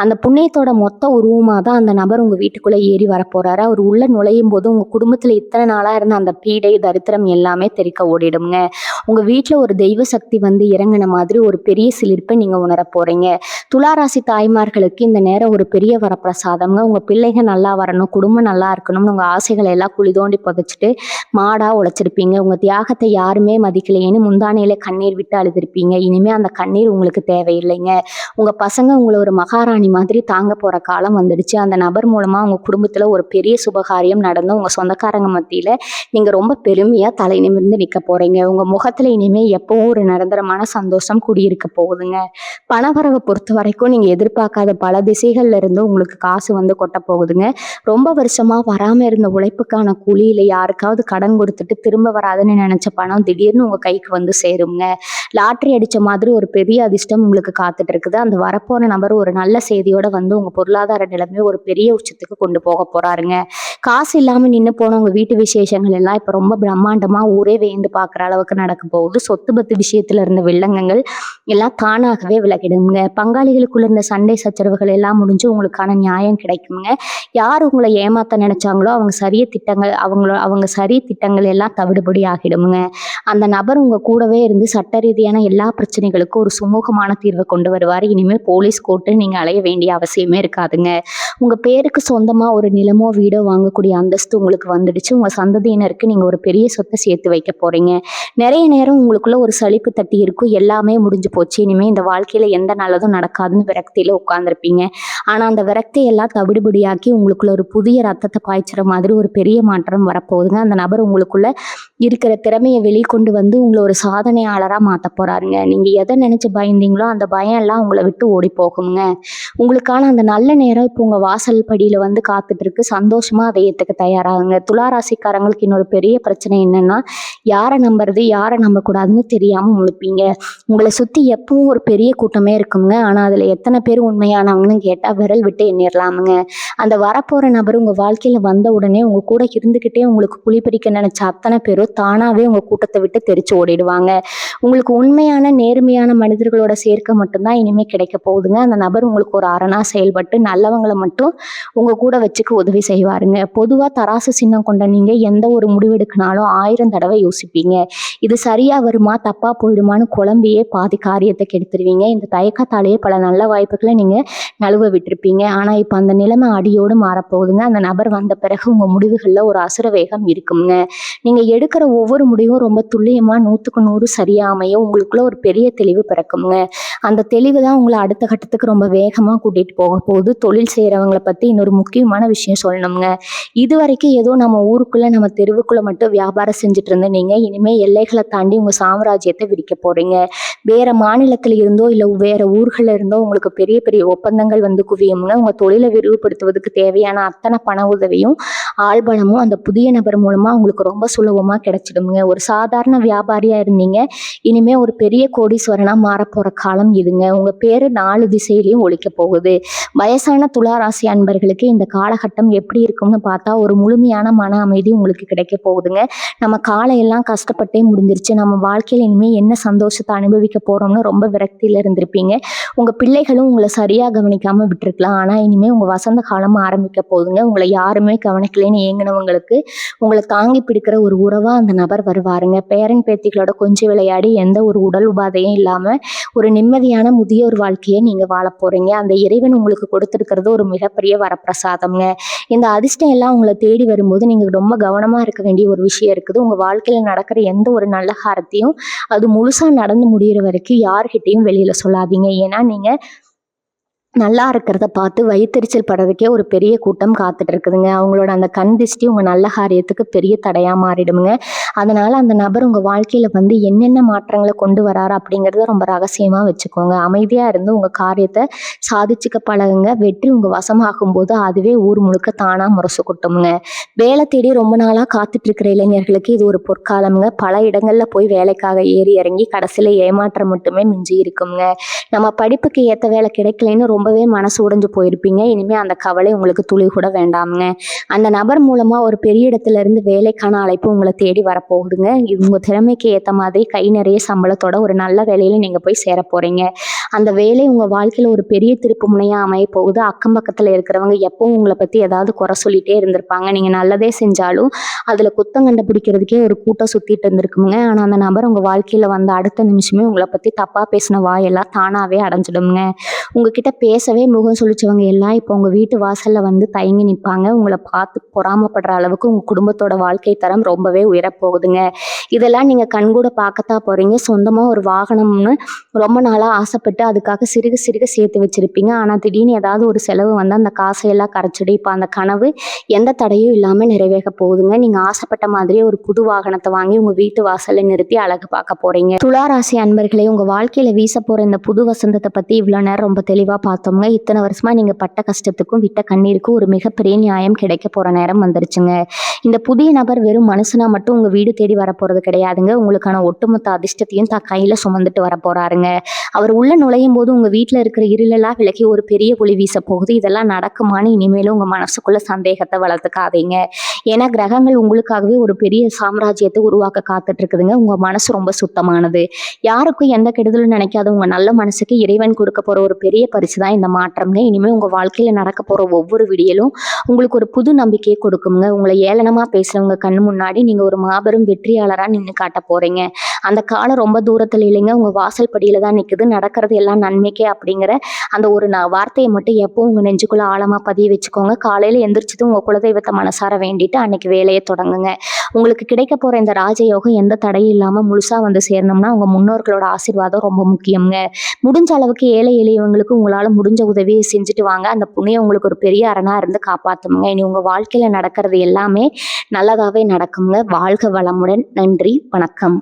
அந்த புண்ணியத்தோட மொத்த உருவமாக தான் அந்த நபர் உங்கள் வீட்டுக்குள்ளே ஏறி வரப்போகிறாரு. அவர் உள்ளே நுழையும் போது உங்கள் குடும்பத்தில் இத்தனை நாளாக இருந்த அந்த பீடை தரித்திரம் எல்லாமே தெறிக்க ஓடிடுங்க. உங்கள் வீட்டில் ஒரு தெய்வ சக்தி வந்து இறங்கின மாதிரி ஒரு பெரிய சிலிர்ப்பை நீங்கள் உணர போகிறீங்க. துளாராசி தாய்மார்களுக்கு இந்த நேரம் ஒரு பெரிய வரப்பிரசாதம்ங்க. உங்கள் பிள்ளைகள் நல்லா வரணும், குடும்பம் நல்லா இருக்கணும்னு உங்கள் ஆசைகளை எல்லாம் குழி தோண்டி புதைச்சிட்டு மாடாக உழைச்சிருப்பீங்க. உங்கள் தியாகத்தை யாருமே மதிக்கலையேன்னு முந்தானையில கண்ணீர் விட்டு அழுதுருப்பீங்க. இனிமேல் அந்த கண்ணீர் உங்களுக்கு தேவையில்லைங்க. உங்கள் பசங்க உங்களை ஒரு மகாராணி மாதிரி தாங்க போகிற காலம் வந்துடுச்சு. அந்த நபர் மூலமாக உங்கள் குடும்பத்தில் ஒரு பெரிய சுபகாரியம் நடந்து உங்கள் சொந்தக்காரங்க மத்தியில் நீங்கள் ரொம்ப பெருமையாக தலை நிமிர்ந்து நிற்க போகிறீங்க. உங்கள் முகத்தில் இனிமேல் எப்பவும் ஒரு நிரந்தரமான சந்தோஷம் குடியிருக்க போகுதுங்க. பணவரவை பொறுத்த வரைக்கும் நீங்கள் எதிர்பார்க்காத பல திசைகள்ல இருந்து உங்களுக்கு காசு வந்து கொட்ட போகுதுங்க. ரொம்ப வருஷமா வராம இருந்த உழைப்புக்கான கூலி இல்லை யாருக்காவது கடன் கொடுத்துட்டு திரும்ப வராதுன்னு நினைச்ச பணம் திடீர்னு உங்க கைக்கு வந்து சேருங்க. லாட்ரி அடிச்ச மாதிரி ஒரு பெரிய அதிர்ஷ்டம் உங்களுக்கு காத்துட்டு இருக்குது. அந்த வரப்போற நபர் ஒரு நல்ல செய்தியோட வந்து உங்க பொருளாதார நிலைமை ஒரு பெரிய உச்சத்துக்கு கொண்டு போக போறாருங்க. காசு இல்லாம நின்று போன உங்க வீட்டு விசேஷங்கள் எல்லாம் இப்ப ரொம்ப பிரம்மாண்டமா ஊரே வேந்து பார்க்குற அளவுக்கு நடக்க போகுது. சொத்து பத்து விஷயத்துல இருந்த வில்லங்கங்கள் எல்லாம் தானாகவே விலகிடுங்க. பங்காளிகளுக்குள்ள இருந்த சண்டை சச்சரவுகள் எல்லாம் முடிஞ்சு உங்களுக்கான நியாயம் கிடைக்குங்க. யார் உங்களை ஏமாத்த நினைச்சாங்களோ அவங்க சரி திட்டங்கள் எல்லாம் தவிடுபடி ஆகிடுமுங்க. அந்த நபர் உங்க கூடவே இருந்து சட்ட ரீதியான எல்லா பிரச்சனைகளுக்கும் ஒரு சுமூகமான தீர்வை கொண்டு வருவார். இனிமேல் போலீஸ் கோர்ட்டு நீங்க அலைய வேண்டிய அவசியமே இருக்காதுங்க. உங்க பேருக்கு சொந்தமா ஒரு நிலமோ வீடோ வாங்கக்கூடிய அந்தஸ்து உங்களுக்கு வந்துடுச்சு. உங்க சந்ததியினருக்கு நீங்க ஒரு பெரிய சொத்தை சேர்த்து வைக்க போறீங்க. நிறைய நேரம் உங்களுக்குள்ள ஒரு சலிப்பு தட்டி இருக்கும். எல்லாமே முடிஞ்சு போச்சு, இனிமே இந்த வாழ்க்கையில எந்த நல்லதும் நடக்காதுன்னு விரக்தியில உட்கார்ந்துருப்பீங்க. ஆனா அந்த விரக்தி எல்லாம் தவிடுபடியாக்கி உங்களுக்குள்ள ஒரு புதிய ரத்தத்தை பாய்ச்சுற மாதிரி ஒரு பெரிய மாற்றம் வரப்போகுதுங்க. அந்த நபர் உங்களுக்குள்ள இருக்கிற திறமையை வெளிக்கொண்டு வந்து உங்களை ஒரு சாதனையாளராக மாற்ற போறாருங்க. நீங்க எதை நினைச்சு பயந்தீங்களோ அந்த பயம் எல்லாம் உங்களை விட்டு ஓடி போகுங்க. உங்களுக்கான அந்த நல்ல நேரம் இப்போ உங்க வாசல் படியில வந்து காத்துட்டு இருக்கு. சந்தோஷமா அதை ஏற்றுக்க தயாராகுங்க. துளாராசிக்காரங்களுக்கு இன்னொரு பெரிய பிரச்சனை என்னன்னா, யாரை நம்புறது யாரை நம்பக்கூடாதுன்னு தெரியாம முழிப்பீங்க. உங்களை சுத்தி எப்பவும் ஒரு பெரிய கூட்டமே இருக்குங்க. ஆனா அதுல எத்தனை பேர் உண்மையானவங்கன்னு கேட்டா விரல் விட்டு எண்ணிடலாமுங்க. அந்த வரப்போற நபர் உங்க வாழ்க்கையில வந்த உடனே உங்க கூட இருந்துகிட்டே உங்களுக்கு குழிப்பறிக்க நினைச்ச அத்தனை பேரும் தானாவே உங்க கூட்டத்தை விட்டு தெரிச்சு ஓடிடுவாங்க. உங்களுக்கு உண்மையான நேர்மையான மனிதர்களோட சேர்க்கை மட்டும்தான் இனிமே கிடைக்க போகுதுங்க. அந்த நபர் உங்களுக்கு ஒரு அரணா செயல்பட்டு நல்லவங்களை மட்டும் உங்க கூட வச்சுக்க உதவி செய்வாருங்க. பொதுவா தராசு சின்னம் கொண்ட நீங்க எந்த ஒரு முடிவெடுக்கினாலும் 1000 தடவை யோசிப்பீங்க. இது சரியா வருமா தப்பா போயிடுமான்னு குழம்பியே பாதி காரியத்தை கெடுத்துருவீங்க. இந்த தயக்கத்தாலேயே பல நல்ல வாய்ப்புகளை நீங்க நழுவ விட்டிருப்பீங்க. ஆனா இப்ப அந்த நிலைமை அடியோடு மாறப்போகுதுங்க. அந்த நபர் வந்த பிறகு உங்க முடிவுகள்ல ஒரு அசுர வேகம் இருக்குங்க. நீங்க எடுக்கிற ஒவ்வொரு முடிவும் ரொம்ப துல்லியமா 100க்கு 100 சரியா அமையும். உங்களுக்குள்ள ஒரு பெரிய தெளிவு பிறக்குங்க. அந்த தெளிவு தான் உங்களை அடுத்த கட்டத்துக்கு ரொம்ப வேகமா கூட்டிட்டு போக போகுது. தொழில் செய்யறவங்களை பத்தி இன்னொரு முக்கியமான விஷயம் சொல்லணுங்க. இது வரைக்கும் ஏதோ நம்ம ஊருக்குள்ள நம்ம தெருவுக்குள்ள மட்டும் வியாபாரம் செஞ்சுட்டு இருந்த நீங்க இனிமே எல்லைகளை தாண்டி உங்க சாம்ராஜ்யத்தை விரிக்க போறீங்க. வேற மாநிலத்துல இருந்தோ இல்ல வேற ஊர்கள்ல இருந்தோ உங்களுக்கு பெரிய பெரிய ஒப்பந்தங்கள் வந்து குவியும்ங்க. உங்க தொழிலை விரிவுபடுத்துவதற்கு தேவையான அத்தனை பண உதவியும் ஆள்பலமும் அந்த புதிய நபர் மூலமா உங்களுக்கு ரொம்ப சுலபமா கிடைச்சிடுங்க. ஒரு சாதாரண வியாபாரியா இருந்தீங்க, இனிமே ஒரு பெரிய கோடீஸ்வரனா மாறப்போற காலம் இதுங்க. உங்க பேரு 4 திசையிலையும் ஒலிக்க போகுது. வயசான துளாராசி அன்பர்களுக்கு இந்த காலகட்டம் எப்படி இருக்கும்னு பார்த்தா ஒரு முழுமையான மன அமைதி உங்களுக்கு கிடைக்க போகுதுங்க. நம்ம காலையெல்லாம் கஷ்டப்பட்டே முடிஞ்சிருச்சு, நம்ம வாழ்க்கையில இனிமே என்ன சந்தோஷத்தை அனுபவிக்க போறோம்னு ரொம்ப விரக்தியில இருந்திருப்பீங்க. உங்க பிள்ளைகளும் உங்களை சரியா கவனிக்காம விட்டுருக்கலாம். ஆனா இனிமே உங்க வசந்த காலம் ஆரம்பிக்க போகுதுங்க. உங்களை யாருமே கவனிக்கலைன்னு ஏங்கினவங்களுக்கு உங்களை தாங்கி பிடிக்கிற ஒரு உறவா அந்த நபர் வருவாருங்க. பேரன் பேத்திகளோட கொஞ்சம் விளையாடி எந்த ஒரு உடல் உபாதையும் இல்லாம ஒரு நிம்மதியான முதியோர் வாழ்க்கையை நீங்க வாழ போறீங்க. அந்த இறைவன் உங்களுக்கு கொடுத்திருக்கிறது ஒரு மிகப்பெரிய வரப்பிரசாதம்ங்க. இந்த அதிர்ஷ்டம் எல்லாம் உங்களை தேடி வரும்போது நீங்க ரொம்ப கவனமா இருக்க வேண்டிய ஒரு விஷயம் இருக்குது. உங்க வாழ்க்கையில நடக்கிற எந்த ஒரு நல்ல காரியத்தையும் அது முழுசா நடந்து முடியிற வரைக்கும் யார்கிட்டையும் வெளியில சொல்லாதீங்க. ஏன்னா நீங்க நல்லா இருக்கிறத பார்த்து வயித்தெரிச்சல் படுறதுக்கே ஒரு பெரிய கூட்டம் காத்துட்டு இருக்குதுங்க. அவங்களோட அந்த கண் திஷ்டி உங்க நல்ல காரியத்துக்கு பெரிய தடையா மாறிடுமுங்க. அதனால அந்த நபர் உங்க வாழ்க்கையில வந்து என்னென்ன மாற்றங்களை கொண்டு வராரு அப்படிங்கிறத ரொம்ப ரகசியமா வச்சுக்கோங்க. அமைதியா இருந்து உங்க காரியத்தை சாதிச்சுக்க பழகுங்க. வெற்றி உங்க வசமாகும் போது அதுவே ஊர் முழுக்க தானா முரசு கொட்டுமுங்க. வேலை தேடி ரொம்ப நாளா காத்துட்டு இருக்கிற இளைஞர்களுக்கு இது ஒரு பொற்காலமுங்க. பல இடங்கள்ல போய் வேலைக்காக ஏறி இறங்கி கடைசியில ஏமாற்றம் மட்டுமே மிஞ்சி இருக்குங்க. நம்ம படிப்புக்கு ஏற்ற வேலை கிடைக்கலன்னு ரொம்பவே மனசு உடைஞ்சு போயிருப்பீங்க. இனிமே அந்த கவலை உங்களுக்கு துளி கூட வேண்டாமுங்க. அந்த நபர் மூலமா ஒரு பெரிய இடத்துல இருந்து வேலைக்கான அழைப்பு உங்களை தேடி வரப்போகுதுங்க. இது உங்க திறமைக்கு ஏற்ற மாதிரி கை நிறைய சம்பளத்தோட ஒரு நல்ல வேலையில நீங்க போய் சேர போறீங்க. அந்த வேலை உங்க வாழ்க்கையில ஒரு பெரிய திருப்பு முனையா அமைய போகுது. அக்கம் பக்கத்துல இருக்கிறவங்க எப்பவும் உங்களை பத்தி ஏதாவது குறை சொல்லிட்டே இருந்திருப்பாங்க. நீங்க நல்லதே செஞ்சாலும் அதுல குத்தம் கண்டுபிடிக்கிறதுக்கே ஒரு கூட்டம் சுத்திட்டு இருந்திருக்குங்க. ஆனா அந்த நபர் உங்க வாழ்க்கையில வந்த அடுத்த நிமிஷமே உங்களை பத்தி தப்பா பேசின வாயெல்லாம் தானாவே அடைஞ்சிடுங்க. உங்ககிட்ட பேசவே முகம் சுளிச்சவங்க எல்லாம் இப்போ உங்க வீட்டு வாசல்ல வந்து தயங்கி நிற்பாங்க. உங்களை பார்த்து பொறாமப்படுற அளவுக்கு உங்க குடும்பத்தோட வாழ்க்கை தரம் ரொம்பவே உயரப்போகுதுங்க. இதெல்லாம் நீங்க கண்கூட பார்க்கத்தான் போறீங்க. சொந்தமா ஒரு வாகனம்னு ரொம்ப நாளா ஆசைப்பட்டு அதுக்காக சிறுக சிறுக சேர்த்து வச்சிருப்பீங்க. ஆனா திடீர்னு ஏதாவது ஒரு செலவு வந்து அந்த காசையெல்லாம் கரைச்சிடு. இப்போ அந்த கனவு எந்த தடையும் இல்லாம நிறைவேற போகுதுங்க. நீங்க ஆசைப்பட்ட மாதிரியே ஒரு புது வாகனத்தை வாங்கி உங்க வீட்டு வாசல்ல நிறுத்தி அழகு பார்க்க போறீங்க. துளாராசி அன்பர்களே, உங்க வாழ்க்கையில வீச போற இந்த புது வசந்தத்தை பத்தி இவ்வளவு நேரம் ரொம்ப தெளிவா பார்த்தோம்ங்க. இத்தனை வருஷமா நீங்க பட்ட கஷ்டத்துக்கும் விட்ட கண்ணீருக்கும் ஒரு மிகப்பெரிய நியாயம் கிடைக்க போற நேரம் வந்துருச்சுங்க. இந்த புதிய நபர் வெறும் மனுஷனா மட்டும் உங்க வீடு தேடி வரப்போறது கிடையாதுங்க. உங்களுக்கான ஒட்டுமொத்த அதிர்ஷ்டத்தையும் கையில சுமந்துட்டு வர போறாருங்க. அவர் உள்ள நுழையும் போது உங்க வீட்டுல இருக்கிற இருளெல்லாம் விலகி ஒரு பெரிய ஒளி வீச போகுது. இதெல்லாம் நடக்குமான்னு இனிமேலும் உங்க மனசுக்குள்ள சந்தேகத்தை வளர்த்துக்காதீங்க. ஏன்னா கிரகங்கள் உங்களுக்காகவே ஒரு பெரிய சாம்ராஜ்யத்தை உருவாக்க காத்துட்டு இருக்குதுங்க. உங்க மனசு ரொம்ப சுத்தமானது. யாருக்கும் எந்த கெடுதலும் நினைக்காத உங்க நல்ல மனசுக்கு இறைவன் கொடுக்க போற ஒரு பெரிய பரிசு தான் இந்த மாற்றம்ங்க. இனிமே உங்க வாழ்க்கையில நடக்க போற ஒவ்வொரு விடியலும் உங்களுக்கு ஒரு புது நம்பிக்கையை கொடுக்குங்க. உங்களை ஏளனமா பேசுறவங்க கண்ணு முன்னாடி நீங்க ஒரு மாபெரும் வெற்றியாளரா நின்று காட்ட போறீங்க. அந்த காலம் ரொம்ப தூரத்துல இல்லைங்க, உங்க வாசல் படியில தான் நிக்குது. நடக்கிறது எல்லாம் நன்மைக்கே அப்படிங்கிற அந்த ஒரு வார்த்தையை மட்டும் எப்பவும் உங்க நெஞ்சுக்குள்ள ஆழமா பதிய வச்சுக்கோங்க. காலையில எந்திரிச்சது உங்க குலதெய்வத்தை மனசார வேண்டிட்டு அன்னைக்கு வேலையை தொடங்குங்க. உங்களுக்கு கிடைக்க போற இந்த ராஜயோகம் எந்த தடையும் இல்லாம முழுசா வந்து சேரணும்னா உங்க முன்னோர்களோட ஆசீர்வாதம் ரொம்ப முக்கியங்க. முடிஞ்ச அளவுக்கு ஏழை எளியவங்களுக்கு உங்களால முடிஞ்ச உதவியை செஞ்சுட்டு வாங்க. அந்த புண்ணியம் உங்களுக்கு ஒரு பெரிய அரணா இருந்து காப்பாத்துங்க. இனி உங்க வாழ்க்கையில நடக்கிறது எல்லாமே நல்லதாவே நடக்குங்க. வாழ்க வளமுடன். நன்றி, வணக்கம்.